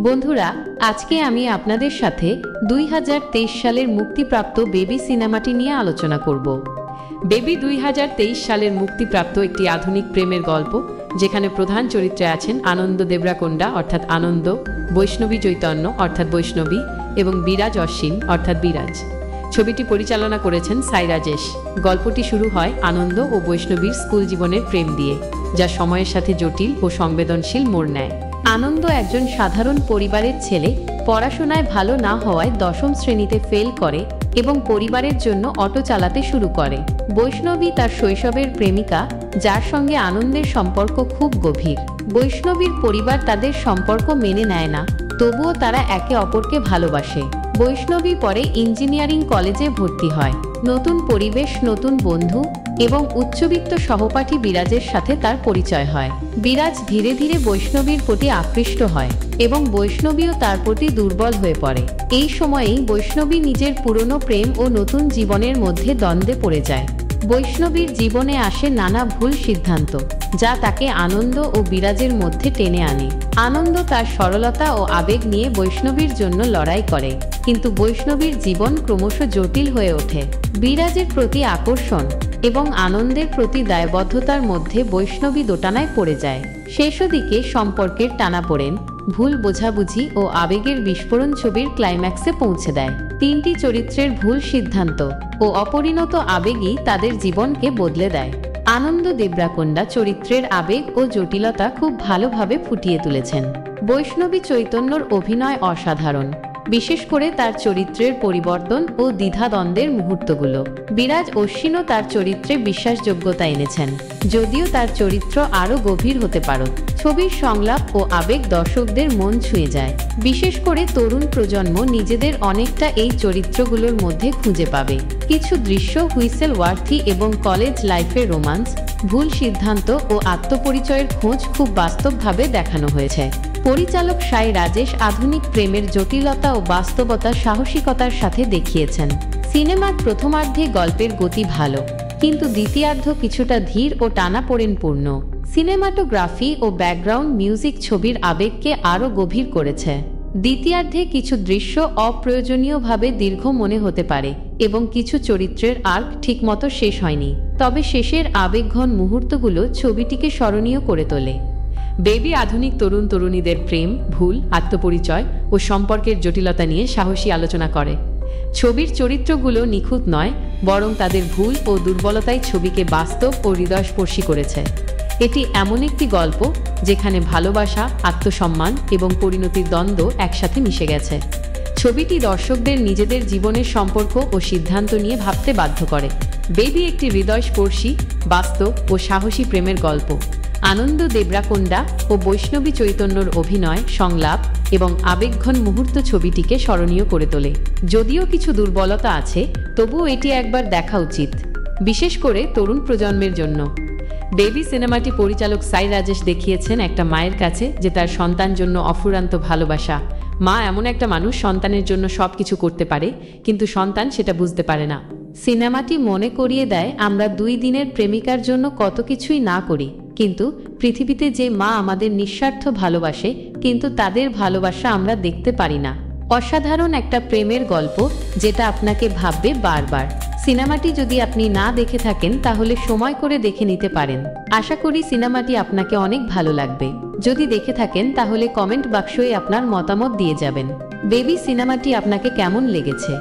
বন্ধুরা, আজকে আমি আপনাদের সাথে 2023 সালের মুক্তিপ্রাপ্ত বেবি সিনেমাটি নিয়ে আলোচনা করব। বেবি 2023 সালের মুক্তিপ্রাপ্ত একটি আধুনিক প্রেমের গল্প, যেখানে প্রধান চরিত্রে আছেন আনন্দ দেবরাকোন্ডা অর্থাৎ আনন্দ, বৈষ্ণবী চৈতন্য অর্থাৎ বৈষ্ণবী এবং বিরাজ অশ্বিন অর্থাৎ বিরাজ। ছবিটি পরিচালনা করেছেন সাই রাজেশ। গল্পটি শুরু হয় আনন্দ ও বৈষ্ণবীর স্কুল জীবনের প্রেম দিয়ে, যা সময়ের সাথে জটিল ও সংবেদনশীল মোড় নেয়। আনন্দ একজন সাধারণ পরিবারের ছেলে, পড়াশোনায় ভালো না হওয়ায় দশম শ্রেণীতে ফেল করে এবং পরিবারের জন্য অটো চালাতে শুরু করে। বৈষ্ণবী তার শৈশবের প্রেমিকা, যার সঙ্গে আনন্দের সম্পর্ক খুব গভীর। বৈষ্ণবীর পরিবার তাদের সম্পর্ক মেনে নেয় না, তবুও তারা একে অপরকে ভালোবাসে। বৈষ্ণবী পরে ইঞ্জিনিয়ারিং কলেজে ভর্তি হয়। নতুন পরিবেশ, নতুন বন্ধু এবং উচ্চবিত্ত সহপাঠী বিরাজের সাথে তার পরিচয় হয়। বিরাজ ধীরে ধীরে বৈষ্ণবীর প্রতি আকৃষ্ট হয় এবং বৈষ্ণবীও তার প্রতি দুর্বল হয়ে পড়ে। এই সময়েই বৈষ্ণবী নিজের পুরনো প্রেম ও নতুন জীবনের মধ্যে দ্বন্দ্বে পড়ে যায়। বৈষ্ণবীর জীবনে আসে নানা ভুল সিদ্ধান্ত, যা তাকে আনন্দ ও বিরাজের মধ্যে টেনে আনে। আনন্দ তার সরলতা ও আবেগ নিয়ে বৈষ্ণবীর জন্য লড়াই করে, কিন্তু বৈষ্ণবীর জীবন ক্রমশ জটিল হয়ে ওঠে। বিরাজের প্রতি আকর্ষণ এবং আনন্দের প্রতি দায়বদ্ধতার মধ্যে বৈষ্ণবী দোটানায় পড়ে যায়। শেষদিকে সম্পর্কের টানাপোড়েন, ভুল বোঝাবুঝি ও আবেগের বিস্ফোরণ ছবির ক্লাইম্যাক্সে পৌঁছে দেয়। তিনটি চরিত্রের ভুল সিদ্ধান্ত ও অপরিণত আবেগই তাদের জীবনকে বদলে দেয়। আনন্দ দেবরাকোন্ডা চরিত্রের আবেগ ও জটিলতা খুব ভালোভাবে ফুটিয়ে তুলেছেন। বৈষ্ণবী চৈতন্যর অভিনয় অসাধারণ, বিশেষ করে তার চরিত্রের পরিবর্তন ও দ্বিধাদ্বন্দ্বের মুহূর্তগুলো। বিরাজ অশ্বিনও তার চরিত্রে বিশ্বাসযোগ্যতা এনেছেন, যদিও তার চরিত্র আরও গভীর হতে পারত। ছবির সংলাপ ও আবেগ দর্শকদের মন ছুঁয়ে যায়। বিশেষ করে তরুণ প্রজন্ম নিজেদের অনেকটা এই চরিত্রগুলোর মধ্যে খুঁজে পাবে। কিছু দৃশ্য হুইসেল ওয়ার্থি এবং কলেজ লাইফের রোমান্স, ভুল সিদ্ধান্ত ও আত্মপরিচয়ের খোঁজ খুব বাস্তবভাবে দেখানো হয়েছে। পরিচালক সাই রাজেশ আধুনিক প্রেমের জটিলতা ও বাস্তবতা সাহসিকতার সাথে দেখিয়েছেন। সিনেমার প্রথমার্ধে গল্পের গতি ভালো, কিন্তু দ্বিতীয়ার্ধ কিছুটা ধীর ও টানাপোড়েনপূর্ণ। সিনেমাটোগ্রাফি ও ব্যাকগ্রাউন্ড মিউজিক ছবির আবেগকে আরও গভীর করেছে। দ্বিতীয়ার্ধে কিছু দৃশ্য অপ্রয়োজনীয়ভাবে দীর্ঘ মনে হতে পারে এবং কিছু চরিত্রের আর্ক ঠিকমতো শেষ হয়নি, তবে শেষের আবেগঘন মুহূর্তগুলো ছবিটিকে স্মরণীয় করে তোলে। বেবি আধুনিক তরুণ তরুণীদের প্রেম, ভুল, আত্মপরিচয় ও সম্পর্কের জটিলতা নিয়ে সাহসী আলোচনা করে। ছবির চরিত্রগুলো নিখুঁত নয়, বরং তাদের ভুল ও দুর্বলতাই ছবিকে বাস্তব ও হৃদয়স্পর্শী করেছে। এটি এমন একটি গল্প যেখানে ভালোবাসা, আত্মসম্মান এবং পরিণতির দ্বন্দ্ব একসাথে মিশে গেছে। ছবিটি দর্শকদের নিজেদের জীবনের সম্পর্ক ও সিদ্ধান্ত নিয়ে ভাবতে বাধ্য করে। বেবি একটি হৃদয়স্পর্শী, বাস্তব ও সাহসী প্রেমের গল্প। আনন্দ দেবরাকোন্ডা ও বৈষ্ণবী চৈতন্যর অভিনয়, সংলাপ এবং আবেগঘন মুহূর্ত ছবিটিকে স্মরণীয় করে তোলে। যদিও কিছু দুর্বলতা আছে, তবুও এটি একবার দেখা উচিত, বিশেষ করে তরুণ প্রজন্মের জন্য। বেবি সিনেমাটি পরিচালক সাই রাজেশ দেখিয়েছেন একটা মায়ের কাছে যে তার সন্তান জন্য অফুরন্ত ভালোবাসা। মা এমন একটা মানুষ, সন্তানের জন্য সবকিছু করতে পারে, কিন্তু সন্তান সেটা বুঝতে পারে না। সিনেমাটি মনে করিয়ে দেয় আমরা 2 দিনের প্রেমিকার জন্য কত কিছুই না করি, কিন্তু পৃথিবীতে যে মা আমাদের নিঃস্বার্থ ভালোবাসে, কিন্তু তাদের ভালোবাসা আমরা দেখতে পারি না। অসাধারণ একটা প্রেমের গল্প, যেটা আপনাকে ভাববে বারবার। সিনেমাটি যদি আপনি না দেখে থাকেন, তাহলে সময় করে দেখে নিতে পারেন। আশা করি সিনেমাটি আপনাকে অনেক ভালো লাগবে। যদি দেখে থাকেন, তাহলে কমেন্ট বাক্সে আপনার মতামত দিয়ে যাবেন। বেবি সিনেমাটি আপনাকে কেমন লেগেছে?